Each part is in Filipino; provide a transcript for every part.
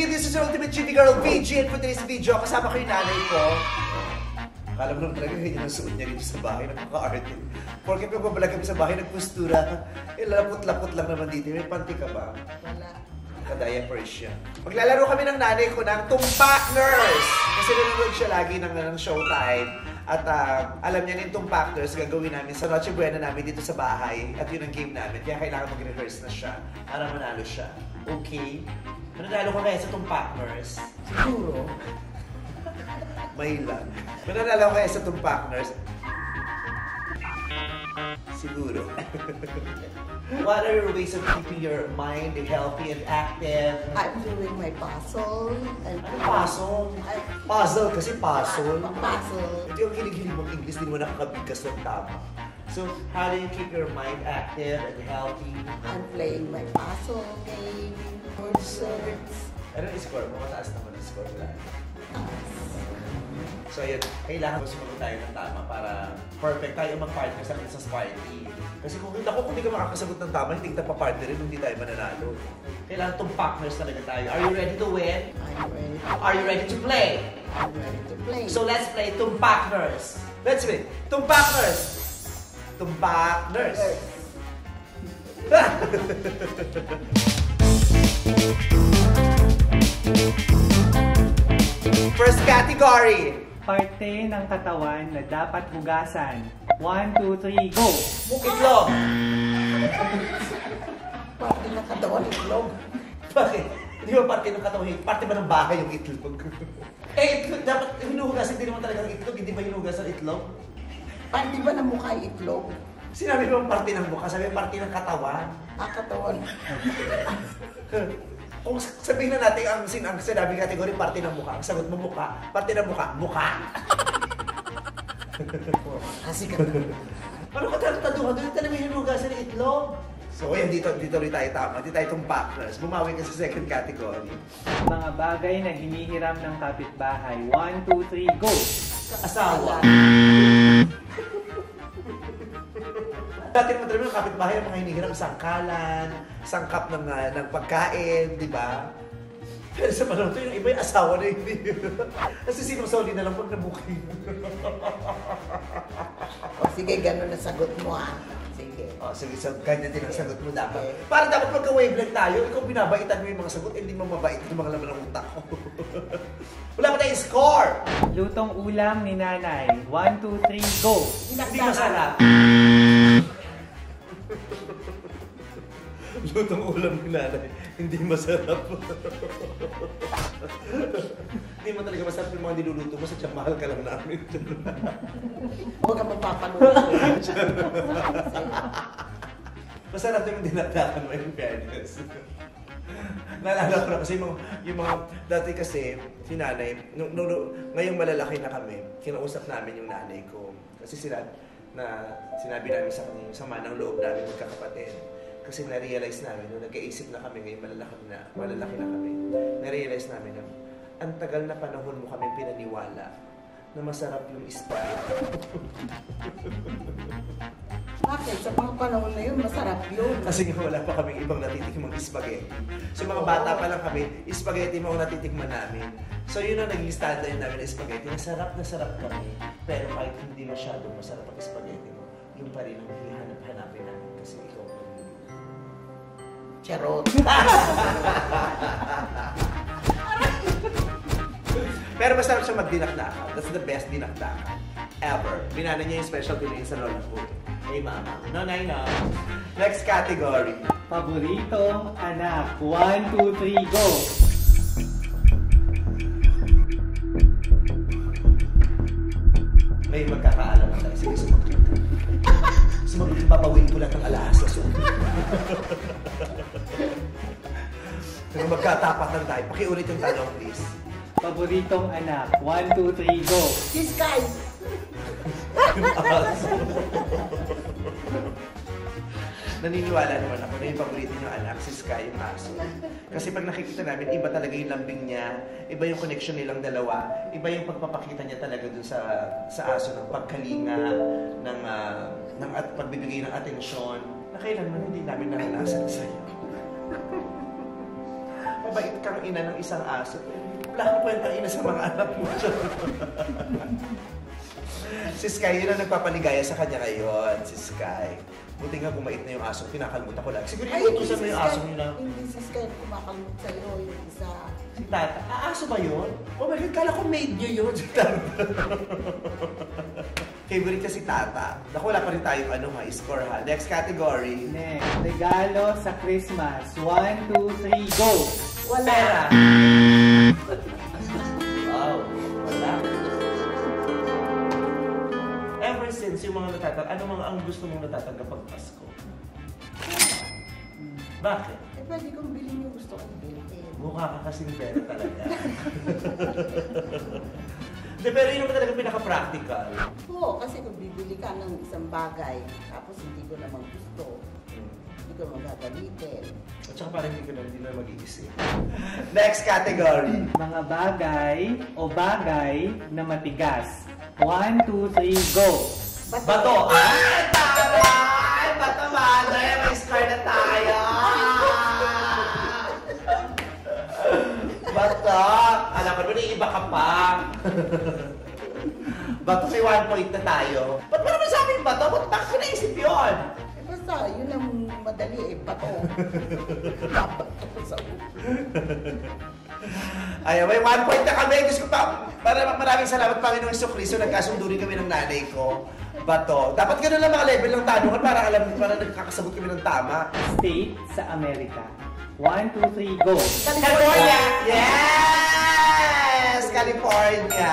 you, this is your Ultimate Chibi Girl, VG, and for today's video, kasama ko yung nanay ko. Akala mo naman talaga ganyan ang suot niya dito sa bahay, napaka-arte. Porkit magbabalag kami sa bahay, nagpostura. Lapot-lapot lang naman dito. May panty ka ba? Wala. Naka-diaper siya. Maglalaro kami ng nanay ko ng Tumpak Nurse. Kasi nanonood siya lagi ng Showtime. At alam niya yung Tumpak Nurse gagawin namin sa Noche Buena namin dito sa bahay. At yun ang game namin. Kaya kailangan mag-rehearse na siya para manalo siya. Okay? Mananalo ko kaya sa Tumpak Nurse? Siguro. May lang. Mananalo ko kaya sa Tumpak Nurse? Siguro. What are your ways of keeping your mind healthy and active? I'm doing my puzzle. And Ano puzzle? Puzzle kasi puzzle. Puzzle. Hindi yung hilig-hilig mong English, hindi mo nakakabigkas ng tama. So, how do you keep your mind active and healthy? I'm playing my puzzle game. Word search. Ano yung score mo? Mataas naman yung score mo. So, yun. Kailangan mo sumagot tayo ng tama para perfect tayo mag-partner sa Princess Party. Kasi kung hindi ka makakasagot ng tama, hindi kita pa-partner rin, hindi tayo mananalo. Kailangan Tumpakners talaga tayo. Are you ready to win? I'm ready. Are you ready to play? I'm ready to play. So, let's play Tumpakners. Let's win. Tumpakners. Tumpakners. First category. Parte ng katawan na dapat hugasan. 1, 2, 3, go! Itlog. Parte ng katawan itlog. Bakit? Hindi ba parte ng katawan? Parte ba ng bahay yung itlog? Itlog. Dapat hinuhugasan din naman talaga ng itlog. Hindi ba hinuhugasan ng itlog? Parte ba ng mukha yung itlog? Sinabi mo parte ng mukha, sabi parte ng katawan. Katawan. Kung sabihin na natin ang sinabi kategory parte ng mukha, ang sagot mo mukha, parte ng mukha, mukha. Kasi ka na. Paano ka taluhan? Doon talaga hinuhugasan ng itlog. So, ayan, dito rin tayo tama. Dito tayo itong partners. Bumawi ka sa second category. Mga bagay na hinihiram ng kapitbahay. 1, 2, 3, go! Asawa. Dati naman talaga ng kapitbahay ang mga hinihiram, sangkalan, sangkap ng pagkain, di ba? Pero sa panahon ito, yung iba yung asawa na hindi. Kasi sinusoli na lang pag nabuking. Sige, gano'n na sagot mo Sige. Sige, ganyan din ang sagot mo dapat. Para dapat magka-wavelength tayo, ikaw binabaitan mo yung mga sagot, hindi mo mabait yung mga laman ng utak ko. Wala pa tayong score! Lutong ulam ni nanay. 1, 2, 3, go! Hindi masarap. Lutong ulam ni nanay, hindi masarap. Hindi mo talaga masarap yung mga niluluto mo, sa mahal ka lang namin. Huwag ka magpapanood. Masarap yung dinatakan mo yung fairness. Naalala ko na kasi yung mga dati kasi si nanay, ngayong malalaki na kami, kinausap namin yung nanay ko. Kasi sinabi namin sa kanya yung sama ng loob namin magkakapatid. Kasi na-realize namin, nung nag-iisip na kami ngayon, malalaki na kami, na-realize namin na ang tagal na panahon mo kami pinaniwala na masarap yung spaghetti. Bakit? Sa mga panahon na yun, masarap yun. Kasi nga wala pa kaming ibang natitikmang spaghetti. So mga bata pa lang kami, spaghetti mo ang natitikman namin. So yun ang naging standard namin na spaghetti. Nasarap kami. Pero kahit hindi masyadong masarap ang spaghetti mo, yung pa rin ang hihanap-hanapin namin. Kasi ikaw Charot. Pero masarap siya magdinakdakan. That's the best dinakdakan ever. Binana niya yung special pinain sa lola ko. Hey mama. Nanay na. Next category. Paboritong anak. 1, 2, 3, go! May magkakaalam na tayo. Sige, sumagot. Sumagot, papawin ko lahat ng alahas na sumagot. Pero magkatapatan tayo. Pakiulit yung tanong, please. Paboritong anak. 1, 2, 3, go! Si Sky. Naniniwala naman ako na yung paborito niyong anak, si Sky, yung aso. Kasi pag nakikita namin, iba talaga yung lambing niya, iba yung connection nilang dalawa, iba yung pagpapakita niya talaga dun sa aso ng pagkalinga, ng pagbibigay ng atensyon, na kailanman hindi namin naranasan sa'yo. mabait kang ina ng isang aso. Wala kang kwentang ina sa mga anak mo. Si Sky, yun ang nagpapaligaya sa kanya ngayon. Si Sky. Buti nga bumait na yung aso. Pinakalimutan ko lang. Siguro yung utusan mo yung aso nyo na... Hindi si Sky kumakalmot sa'yo. Yung isa. Si Tata. Aso ba yun? Oh my God, kala ko maid nyo yun. Si Tata. Favorite ka si Tata. Naku, wala pa rin tayong score ha. Next category. Next, regalo sa Christmas. 1, 2, 3, go! Wala. Pera. Wow. Wala. Ever since yung mga natatanggap, ano mga ang gusto mong natatanggap pag Pasko? Bakit? Eh, pwede kong bilhin yung gusto kong bilhin. Mukha ka kasing pera talaga. De, pero yun naman talaga pinaka-practical. Oo, kasi kung bibili ka ng isang bagay, tapos hindi ko naman gusto, hindi ko magagalitin. At saka parang hindi na mag-iisip. Next category. Mga bagay o bagay na matigas. 1, 2, 3, go! Bato! Ay, taray! Bato, mother! May score na tayo! Bato! Alam ko naman, iba ka pa. Bato, may 1 point na tayo. Ba't mo naman sabi yung bato? Ba't ko naisip yun? Eh, basta, yun ang madali eh, bato. Babato ko sa ulo. Ay, may 1 point na kami. Diyos ko pa, maraming salamat Panginoong Jesucristo. Nagkasundo rin kami ng nanay ko. Bato. Dapat gano'n lang mga level ng tanungan para nagkakasagot kami ng tama. State sa Amerika. 1, 2, 3, go! California! Yes! California!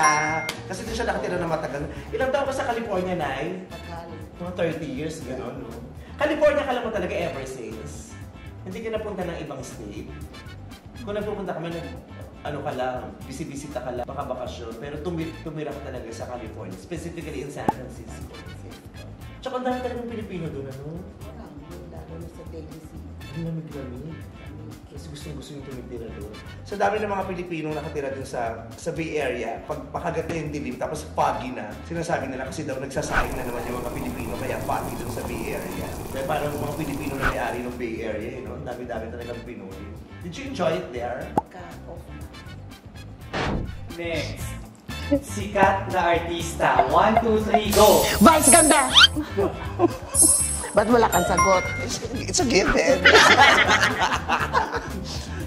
Kasi doon siya nakatira na matagal. Ilang taon ka sa California, Nay? Tagal. Mga 30 years, gano'n, no? California ka lang mo talaga ever since. Hindi ka napunta ng ibang state. Kung nagpupunta kami, ka lang, bisibisita ka lang, baka bakasyon, pero tumira ka talaga sa California, specifically in San Francisco. Tsaka ang dami talagang Pilipino doon, ano? Marami, lalo na sa Daly City. Ang lamig-lamig. Kasi gusto yung tumitira doon. So dami ng mga Pilipinong nakatira doon sa Bay Area. Pag pakagat na yung dilim, tapos foggy na, sinasabi nila kasi daw nagsasaing na naman yung mga Pilipino, kaya foggy doon sa Bay Area. Kaya parang mga Pilipino na may-ari ng Bay Area, you know? Dami-dami talagang Pinoy. Did you enjoy it there? Ka-off na. Next, sikat na artista. 1, 2, 3, go! Vice ganda! Ba't wala kang sagot? It's a given.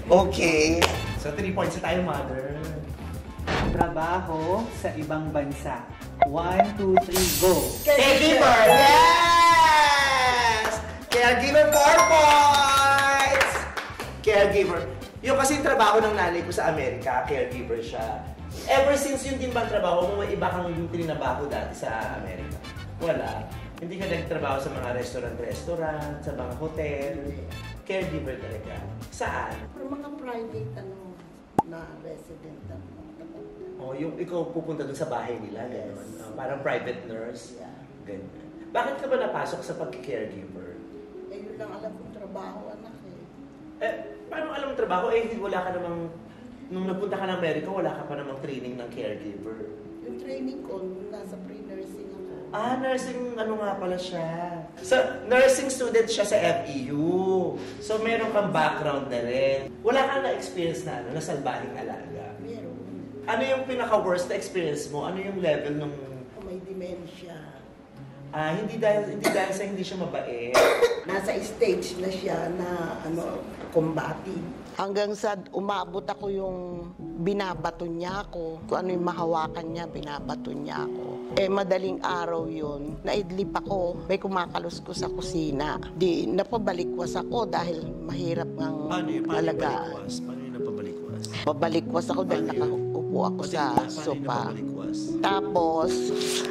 Okay. So 3 points na tayo, mother. Trabaho sa ibang bansa. 1, 2, 3, go! Caregiver! Yes! Caregiver 4 points! Caregiver. Yung kasi trabaho ng nanay ko sa Amerika, caregiver siya. Ever since yun din ba ang trabaho mo, may iba kang trinabaho dati sa Amerika? Wala. Hindi ka nagtrabaho sa mga restaurant, sa mga hotel. Caregiver talaga. Saan? Pero mga private na resident na Oh, yung ikaw pupunta dun sa bahay nila, gano'n. Parang private nurse. Yeah. Ganun. Bakit ka ba napasok sa pagki-caregiver? Eh, yun lang alam kong trabaho, anak eh. Paano alam mo trabaho? Wala ka namang... Nung nagpunta ka ng Amerika, wala ka pa namang training ng caregiver. Yung training ko, nasa pre-nursing ako. Nursing, nga pala siya. So, nursing student siya sa FEU. So, meron kang background na rin. Wala kang na-experience na na salbahing alaga. Meron. Ano yung pinaka-worst na experience mo? Ano yung level ng... Kung may dementia. Hindi dahil sa hindi siya mabait. Nasa stage na siya na combating. Hanggang sa umabot ako yung binabato niya ako. Kung ano yung mahawakan niya, binabato niya ako. Madaling araw yun, naidlip ako. May kumakaluskos sa kusina. Di, napabalikwas ako dahil mahirap ng alagaan. Paano yung napabalikwas? Pabalikwas ako dahil nakaupo ako sa sopa. Tapos,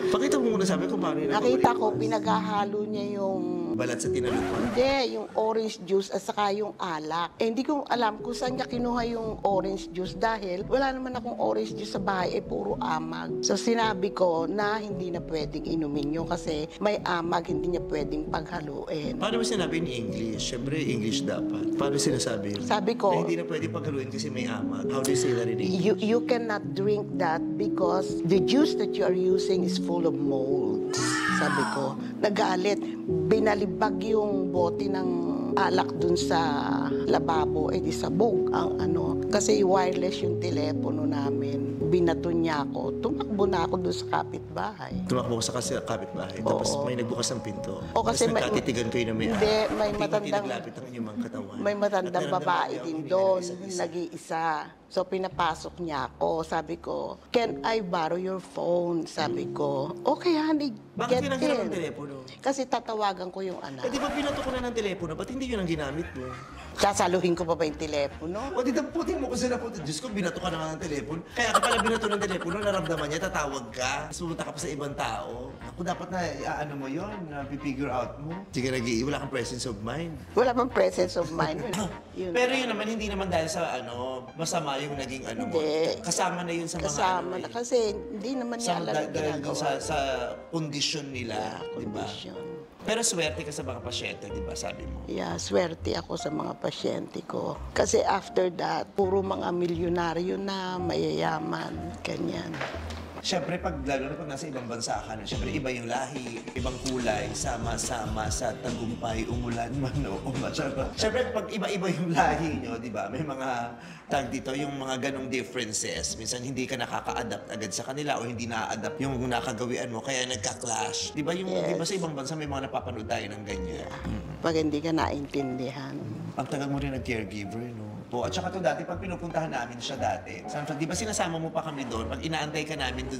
Pakita mo muna sabi ko paano yung nakita ko, pinaghahalo niya yung balat sa tinalupan. hindi, yung orange juice at saka yung alak. Hindi ko alam kung saan niya kinuha yung orange juice dahil wala naman akong orange juice sa bahay, puro amag. So sinabi ko na hindi na pwedeng inumin yun kasi may amag, hindi niya pwedeng paghaluin. Paano mo sinabi in English? Siyempre, English dapat. Paano sinasabi yun? Sabi ko, Na hindi na pwedeng paghaluin kasi may amag. How do you say that in English? you cannot drink that because the juice that you are using is full of mold. Sabi ko, nagalit. Binalibag yung bote ng alak dun sa lababo, di sabog ang Kasi wireless yung telepono namin. Binato niya ako. Tumakbo na ako doon sa kapitbahay. Tumakbo ko sa kapitbahay, tapos may nagbukas ng pinto. O, kasi tapos nagkatitigan kayo na may Hindi, may matandang... naglapit ang inyong mga katawan. May matandang At naramdaman babae niyo ang din hininga ng doon, isa't isa. nag-iisa. So, pinapasok niya ako. Sabi ko, can I borrow your phone? Sabi ko, okay honey, Bakit get pinaghiram ng in. telepono? Kasi tatawagan ko yung anak. Eh di ba pinato ko na ng telepono, ba't hindi yun ang ginamit mo? Sasaluhin ko pa ba yung telepono? O di damputin mo kasi na po. Diyos ko, binato ka na nga ng telepono. Kaya ka pala binato ng telepono, naramdaman niya, tatawag ka. Tapos pumunta ka pa sa ibang tao. Ako dapat na, ano mo yun, na figure out mo. Sige, wala kang presence of mind. Wala bang presence of mind? Yun. Pero yun naman, hindi naman dahil sa masama yung naging mo. Hindi. Kasama na yun sa mga Kasama na. Kasi hindi naman niya alam yung dahil dun ginagawa. sa kondisyon nila, Yeah, di ba? condition. Pero swerte ka sa mga pasyente, di ba, sabi mo? Yeah, swerte ako sa mga pasyente ko. Kasi after that, puro mga milyonaryo na, mayayaman, ganyan. Siyempre, lalo na pag nasa ibang bansa ka na, siyempre iba yung lahi, ibang kulay, sama-sama sa tagumpay, umulan man o umasyara. Siyempre, pag iba-iba yung lahi nyo, di ba, may mga tag dito, yung mga ganong differences. Minsan hindi ka nakaka-adapt agad sa kanila o hindi na-adapt yung nakagawian mo, kaya nagka-clash. Di ba, di ba sa ibang bansa may mga napapanood tayo ng ganyan? Pag hindi ka naintindihan. Ang tagal mo rin nag-caregiver, no? Po, at saka to dati, pag pinupuntahan namin siya dati, di ba sinasama mo pa kami doon, pag inaantay ka namin doon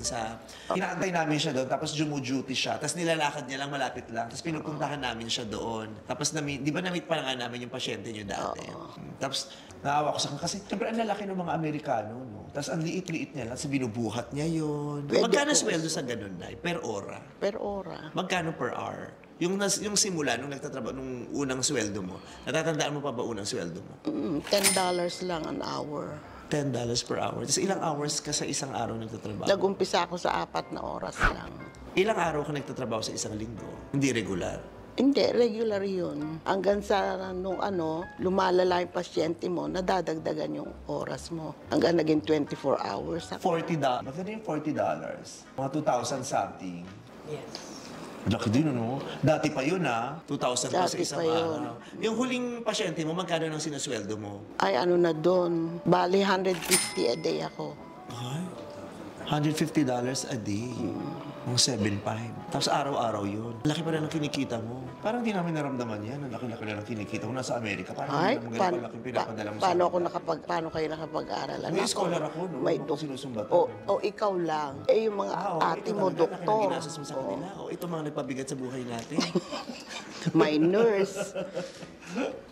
inaantay namin siya doon, tapos jumu-duty siya, tapos nilalakad niya lang, malapit lang, tapos pinupuntahan namin siya doon. Tapos, di ba na-meet pa nga namin yung pasyente niyo dati? Tapos, naawa ko sa kanya, kasi siyempre ang lalaki ng mga Amerikano, no? Tapos ang liit-liit niya lang, binubuhat niya yun. Pwede Magkano po. sweldo sa ganun, Nay? Per ora? Per ora. Magkano per hour? Yung simula, nung nagtatrabaho, nung unang sweldo mo, natatandaan mo pa ba unang sweldo mo? $10 lang an hour. $10 per hour. Tapos ilang hours ka sa isang araw nagtatrabaho? Nag-umpisa ako sa 4 na oras lang. Ilang araw ka nagtatrabaho sa isang linggo? Hindi regular. Hindi, regular yun. Hanggang sa lumalala yung pasyente mo, nadadagdagan yung oras mo. Hanggang naging 24 hours. $40. Magkano yung $40? Mga 2,000 something. Yes. Laki din, ano? Dati pa yun, 2,000 pa sa Dati isang pa yun. araw. Yung huling pasyente mo, magkano nang sinasweldo mo? Ay, ano na doon. Bali, 150 a day ako. Ay, $150 a day. Mga 7.5. Tapos araw-araw yun. Laki pa rin ang kinikita mo. Parang di namin naramdaman yan. Ang laki-laki na lang kinikita mo. Nasa Amerika. Parang Ay, hindi naman ganun kalaki pinapadala mo paano kayo nakapag-aral? May scholar ako, no? May Ako sinusumbatan. o ikaw lang. Eh, yung mga ate mo, doktor. Ginasas mo sa kanila. O ito mga nagpabigat sa buhay natin. May nurse.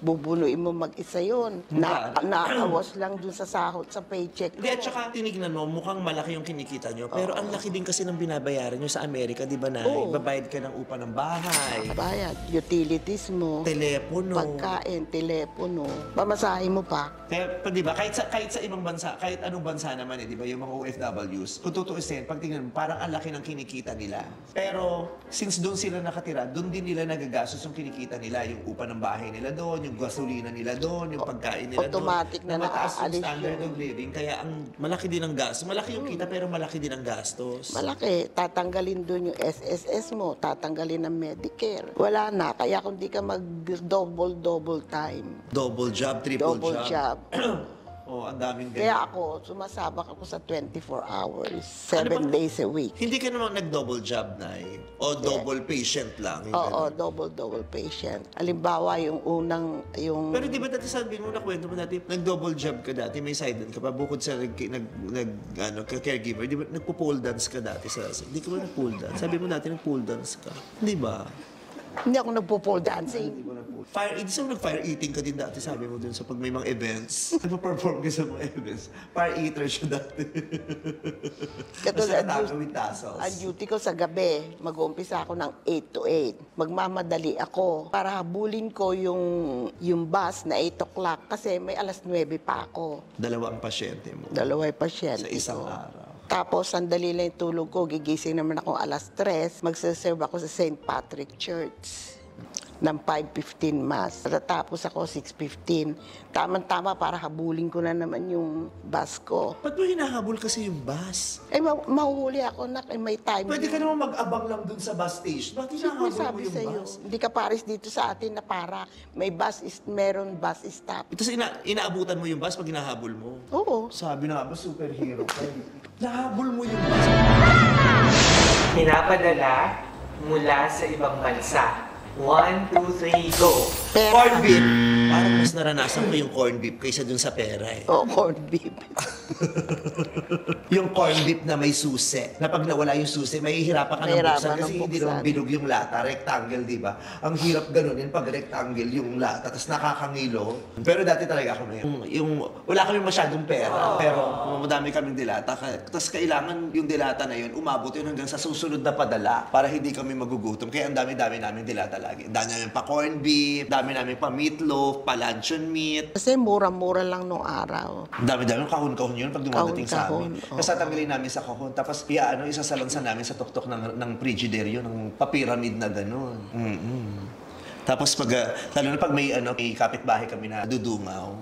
Bubunuin mo mag-isa yun. Naawas lang dun sa sahod, sa paycheck. Hindi, at saka tinignan mo, mukhang malaki yung kinikita nyo. Pero ang laki din kasi ng binabayaran nyo sa Amerika, di ba na? Oo. Babayad ka ng upa ng bahay, Bayad, utilities mo, telepono. pagkain, telepono, pamasahe mo pa. Kaya, di ba, kahit sa ibang bansa, kahit anong bansa naman di ba, yung mga OFWs, kung tutuusin, pag tingnan mo, parang ang laki ng kinikita nila. Pero, since doon sila nakatira, doon din nila nagagastos yung kinikita nila, yung upa ng bahay nila doon, yung gasolina nila doon, yung pagkain nila doon. Automatic na mataas yung naaalis standard yun. of living, kaya ang malaki din ang gastos. Malaki yung kita, pero malaki din ang gastos. Malaki, tatanggalin doon yung SSS mo, tatanggalin ang Medicare. Wala na, kaya kung di ka mag-double time, Double job, triple double job. Oh, ang daming ganyan. Kaya ako, sumasabak ako sa 24 hours, 7 Ano ba- days a week. Hindi ka naman nag-double job, Nay? O double patient lang? Yung Oo, ganun? double patient. Halimbawa, Pero di ba dati sabi mo, nakwento mo dati, nag-double job ka dati, may sideline ka pa, bukod sa caregiver, di ba, nagpo-pole dance ka dati hindi ka ba nag-pole dance? Sabi mo dati nag-pole dance ka. Di ba? hindi ako nagpo-pole dancing. Di sa nag-fire eating ka din dati, sabi mo dun sa pag may mga events. Nagpa-perform ka sa mga events. Fire eater siya dati. Katulad, Basta taco with tassels. ang duty ko sa gabi, mag-uumpisa ako ng 8 to 8. Magmamadali ako para habulin ko yung bus na 8 o'clock kasi may alas 9 pa ako. Dalawa ang pasyente mo. Dalaway pasyente Sa isang ko. araw. Tapos, sandali lang yung tulog ko. Gigising naman ako alas 3. Magsaserve ako sa St. Patrick Church. ng 5:15 mass. Tatapos ako 6:15. Tama-tama para habulin ko na naman yung bus ko. Ba't mo hinahabol kasi yung bus? Mahuhuli ako na may time. Pwede ka naman mag-abang lang dun sa bus station. Ba't hinahabol mo Sabi yung sa'yo, bus? hindi ka pares dito sa atin na para meron bus stop. Tapos inaabutan mo yung bus pag hinahabol mo. Oo. Sabi na nga ba, superhero ka. Nahabol mo yung bus. Pinapadala mula sa ibang bansa. 1, 2, 3, go! Pera. Corn beef. Parang mas naranasan ko yung corn beef kaysa dun sa pera eh. Oo, corned beef. Yung corn beef na may susi. Na pag nawala yung susi, mahihirapan ka ng Mahirapan buksan kasi ng hindi buksan. naman bilog yung lata. Rectangle, di ba? Ang hirap ganunin pag rectangle yung lata. Tapos nakakangilo. Pero dati talaga kami. Wala kami masyadong pera. Pero madami kaming dilata. Tapos kailangan yung dilata na yun, umabot yun hanggang sa susunod na padala para hindi kami magugutom. Kaya ang dami-dami namin dilata lagi. Dami namin pa corn beef, dami namin pa meatloaf, pa luncheon meat. Kasi mura-mura lang nung araw. Ang dami-dami kahon-kahon yun pag dumadating sa amin. Kahon-kahon, oo. Tapos tatanggalin namin sa kahon. Tapos isasalansan namin sa tuktok ng frigidaire ng pa-pyramid na gano'n. Tapos lalo na pag may kapitbahay kami na dudungaw,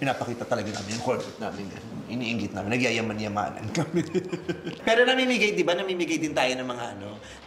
pinapakita talaga namin yung corn beef namin. Iniinggit namin, nagyayaman-yamanan kami. Pero namimigay, di ba? Namimigay din tayo ng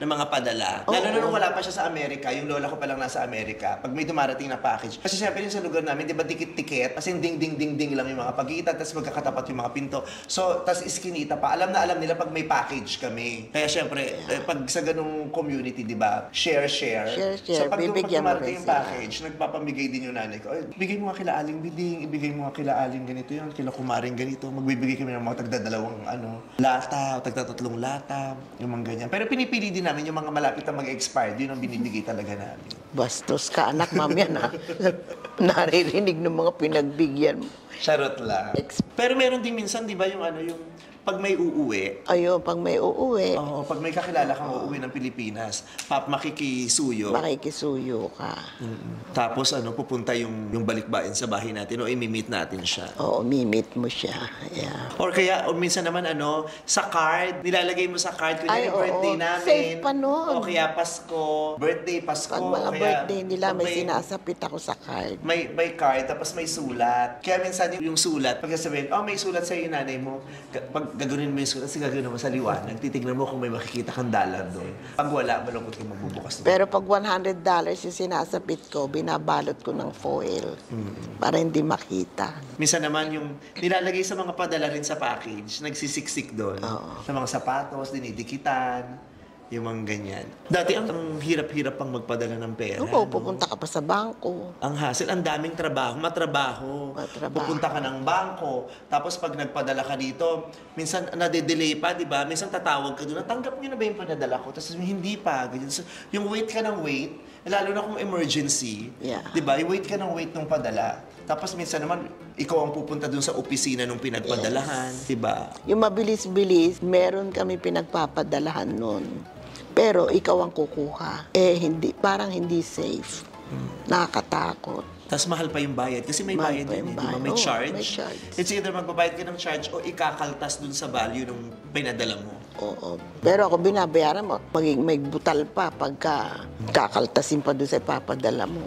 mga padala. Lalo na nung wala pa siya sa Amerika, yung lola ko pa lang nasa Amerika, pag may dumarating na package. Kasi siyempre yung sa lugar namin, di ba, dikit-tikit, kasi ding-ding-ding-ding lang yung mga pagitan, tapos magkakatapat yung mga pinto. So, tapos iskinita pa. Alam na alam nila pag may package kami. Kaya siyempre, pag sa ganung community, di ba, share. Share. So, pag Bibigyan mo dumarating yung rin sila. package, nagpapamigay din yung nanay ko. Ay, bigay mo nga kila Aling Biding, ibigay mo nga kila Aling ganito yun, kila Kumaring ganito. Magbibigay kami ng mga tagdadalawang lata, tagdatatlong lata, yung mga ganyan. Pero pinipili din namin yung mga malapit na mag-expire, yun ang binibigay talaga namin. Bastos ka, anak, mamaya na. Naririnig ng mga pinagbigyan mo. Charot lang. Pero meron din minsan, di ba, yung pag may uuwi, Ayun, pag may uuwi, pag may kakilala kang uuwi ng Pilipinas, makikisuyo. makikisuyo ka. Tapos pupunta yung balikbayan sa bahay natin o imi-meet natin siya. Oo, mimit mo siya. Yeah. Or minsan naman sa card, nilalagay mo sa card, kunyari Ay, oo. birthday namin. Safe pa nun. O kaya Pasko, Pasko. Pag mga kaya, birthday nila, pag may sinasapit ako sa card. may card, tapos may sulat. Kaya minsan yung sulat, pag sabihin, may sulat sa'yo yung nanay mo, pag gagawin mo yung sulat, kasi gagawin mo sa liwanag, titignan mo kung may makikita kang dollar doon. Pag wala, malungkot kang magbubukas doon. Pero pag $100 yung sinasapit ko, binabalot ko ng foil para hindi makita. Minsan naman yung nilalagay sa mga padala rin sa package, nagsisiksik doon. Oo. Sa mga sapatos, dinidikitan, yung mga ganyan. Dati ang hirap-hirap pang magpadala ng pera. Oo, pupunta ka pa sa bangko. Ang hassle, ang daming matrabaho. Pupunta ka ng bangko, tapos pag nagpadala ka dito, minsan nade-delay pa, di ba? Minsan tatawag ka doon, natanggap niyo na ba yung padala ko? Tapos hindi pa, ganyan. So, yung wait ka ng wait, lalo na kung emergency, di ba? Wait ka ng wait ng padala. Tapos minsan naman, ikaw ang pupunta doon sa opisina nung pinagpadalahan, di ba? Yung mabilis-bilis, meron kami pinagpapadalahan nun. Pero ikaw ang kukuha. Parang hindi safe. Nakakatakot. Tapos mahal pa yung bayad. Kasi may Mahal bayad pa yun, yung di ba? bayad. May Oo, charge. may charge. It's either magbabayad ka ng charge o ikakaltas dun sa value nung pinadala mo. Oo. Pero ako binabayaran mo, may butal pa pagka kakaltasin pa doon sa ipapadala mo.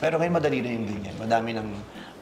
Pero ngayon madali na yung ganyan.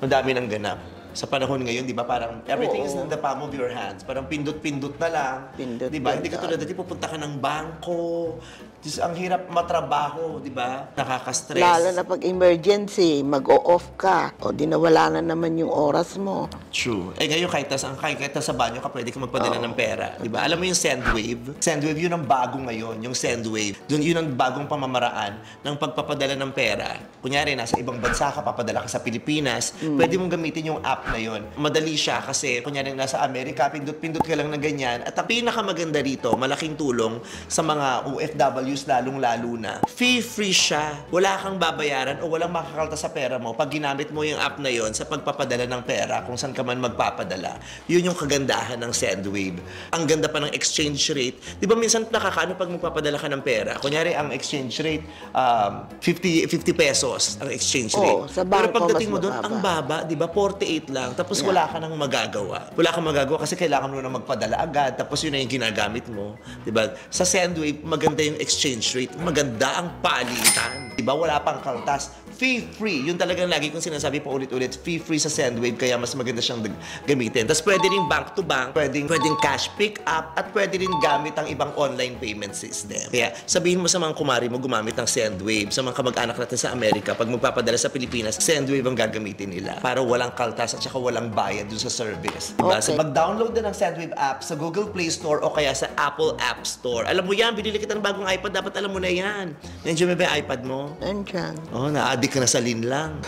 Madami ng ganap. Sa panahon ngayon, di ba, parang everything is in the palm of your hands. Parang pindot-pindot na lang. Pindot di ba? lang. Hindi ka tulad dati, pupunta ka ng bangko. Just, ang hirap matrabaho, di ba? Nakaka-stress. Lalo na pag emergency, mag-o-off ka. O di nawala na naman yung oras mo. True. Ngayon kahit sa banyo ka, pwede ka magpadala ng pera. Di ba? Alam mo yung Sendwave? Sendwave, yun ang bago ngayon, yung Sendwave. Yun ang bagong pamamaraan ng pagpapadala ng pera. Kunyari, nasa ibang bansa ka, papadala ka sa Pilipinas, pwede mong gamitin yung app na yun. Madali siya kasi, kunyari, nasa Amerika, pindot-pindot ka lang na ganyan. At ang pinakamaganda rito, malaking tulong sa mga OFWs, lalong-lalo na. Fee-free siya. Wala kang babayaran o walang makakalta sa pera mo pag ginamit mo yung app na yon sa pagpapadala ng pera kung saan ka man magpapadala. Yun yung kagandahan ng Sendwave. Ang ganda pa ng exchange rate. Di ba minsan nakakaano pag magpapadala ka ng pera? Kunyari, ang exchange rate, 50 pesos ang exchange rate. Oo, sa Pero bangko, pagdating mo mas doon, mababa. ang baba, di ba? 48 lang, tapos wala ka nang magagawa. Wala kang magagawa kasi kailangan mo na magpadala agad, tapos yun na yung ginagamit mo. Diba? Sa Sendwave, maganda yung exchange rate, maganda ang palitan. Diba? Wala pang kaltas. Fee-free. Yun talagang lagi kong sinasabi pa ulit-ulit. Fee-free sa Sendwave, kaya mas maganda siyang gamitin. Tapos pwede rin bank-to-bank, pwedeng cash pick-up, at pwede rin gamit ang ibang online payment system. Kaya sabihin mo sa mga kumari mo gumamit ng Sendwave. Sa mga kamag-anak natin sa Amerika, pag magpapadala sa Pilipinas, Sendwave ang gagamitin nila para walang kaltas at saka walang bayad dun sa service. Diba? So mag-download na ng Sendwave app sa Google Play Store o kaya sa Apple App Store. Alam mo yan, binili kita ng bagong iPad, dapat alam mo na yan. Nandiyan mo ba yung iPad mo? Nandiyan. Oh, na-addict ka na sa linlang.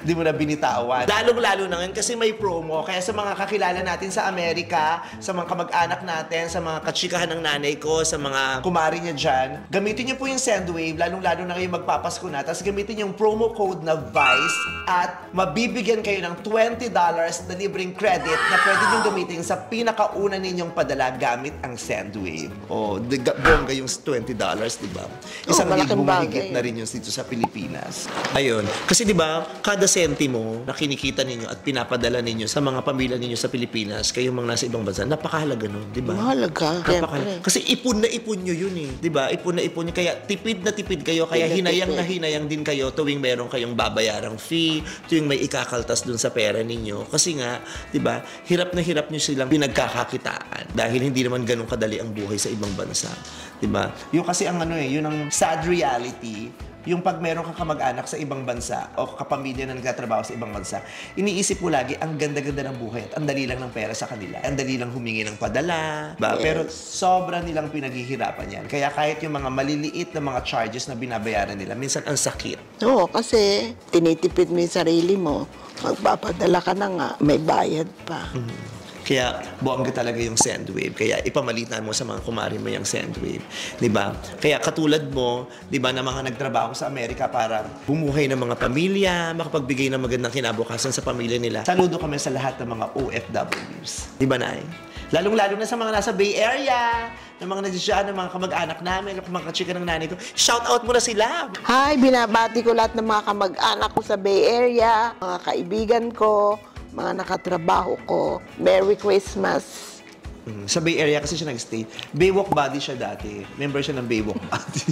Di mo na binitawan. Lalong-lalo na ngayon kasi may promo. Kaya sa mga kakilala natin sa Amerika, sa mga kamag-anak natin, sa mga katsikahan ng nanay ko, sa mga kumari niya dyan, gamitin niyo po yung Sendwave, lalong-lalo na ngayon magpapasko na. Tapos gamitin yung promo code na VICE at mabibigyan kayo ng $20 na libreng credit na pwede niyong gamitin sa pinakauna ninyong padala gamit ang Sendwave. Oh, bongga yung $20, di ba? Isang libo mahigit na rin yung dito sa Pilipinas. Ayun. Kasi di ba, kada sentimo na kinikita ninyo at pinapadala ninyo sa mga pamilya ninyo sa Pilipinas, kayong mga nasa ibang bansa, napakahalaga nun, di ba? Mahalaga. Kasi ipon na ipon nyo yun eh. Di ba? Ipon na ipon nyo. Kaya tipid na tipid kayo. Kaya hinayang na hinayang din kayo tuwing meron kayong babayarang fee, tuwing may ikakaltas dun sa pera ninyo. Kasi nga, di ba, hirap na hirap nyo silang pinagkakakitaan dahil hindi naman ganun kadali ang buhay sa ibang bansa. Di ba? Yung kasi ang ano eh, yun ang sad reality. Yung pag meron kang kamag-anak sa ibang bansa o kapamilya na nagtatrabaho sa ibang bansa, iniisip mo lagi, ang ganda-ganda ng buhay at ang dali lang ng pera sa kanila. Ang dali lang humingi ng padala. Ba? Yes. Pero sobra nilang pinaghihirapan yan. Kaya kahit yung mga maliliit na mga charges na binabayaran nila, minsan ang sakit. Oo, kasi tinitipid mo yung sarili mo. Magpapadala ka na nga, may bayad pa. Kaya buwangga talaga yung Sendwave. Kaya ipamalitan mo sa mga kumari mo yung Sendwave. Diba? Kaya katulad mo, diba, na mga nagtrabaho sa Amerika para bumuhay ng mga pamilya, makapagbigay ng magandang kinabukasan sa pamilya nila. Saludo kami sa lahat ng mga OFWs. Diba, Nay? Lalong-lalo na sa mga nasa Bay Area, ng mga nandiyan, ng mga kamag-anak namin, ng mga kachika ng nanay ko. Shout out mo na sila! Hi, binabati ko lahat ng mga kamag-anak ko sa Bay Area, mga kaibigan ko, mga nakatrabaho ko. Merry Christmas! Sa Bay Area kasi siya nag-stay. Baywalk Body siya dati. Member siya ng Baywalk Body.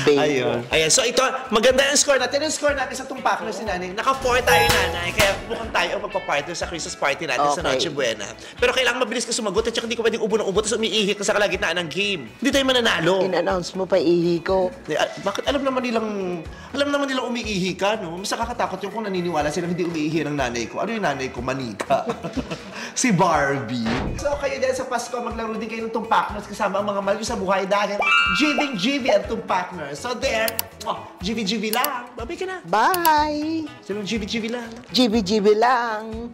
Ayun. Ayan. So ito, maganda yung score natin. Yung score natin sa tumpak na si nanay. Naka-4 tayo, nanay. Kaya mukhang tayo ang magpa-partner sa Christmas party natin sa Noche Buena. Pero kailangan mabilis ka sumagot at saka hindi ko pwedeng ubo ng ubo tapos umiihi ka sa kalagitnaan ng game. Hindi tayo mananalo. In-announce mo pa ihi ko. Bakit alam naman nilang umiihi ka, no? Mas nakakatakot yung kung naniniwala silang hindi umiihi ng nanay ko. Ano yung nanay ko? Manika. Si Barbie. So kayo din sa Pasko, maglaro din kayo ng tumpak kasama ang mga mahal nyo sa buhay dahil GV ang tumpak. So there, GV lang. Babay ka na. Bye! Sabi mo, GV lang. GV lang.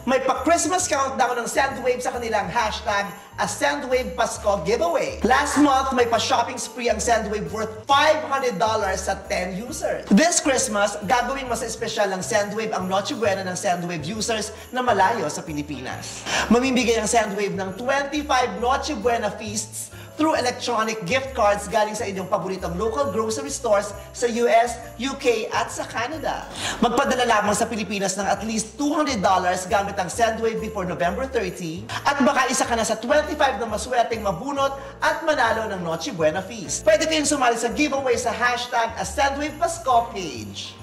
May pa-Christmas countdown ng Sendwave sa kanilang hashtag A Sendwave Pasko Giveaway. Last month, may pa-shopping spree ang Sendwave worth $500 sa 10 users. This Christmas, gagawing mas espesyal ng Sendwave ang Noche Buena ng Sendwave users na malayo sa Pilipinas. Mamimigay ang Sendwave ng 25 Noche Buena feasts through electronic gift cards galing sa inyong paboritong local grocery stores sa US, UK at sa Canada. Magpadala lamang sa Pilipinas ng at least $200 gamit ang Sendwave before November 30 at baka isa ka na sa 25 na maswerteng mabunot at manalo ng Noche Buena feast. Pwede kayong sumali sa giveaway sa hashtag A Sendwave Pasko page.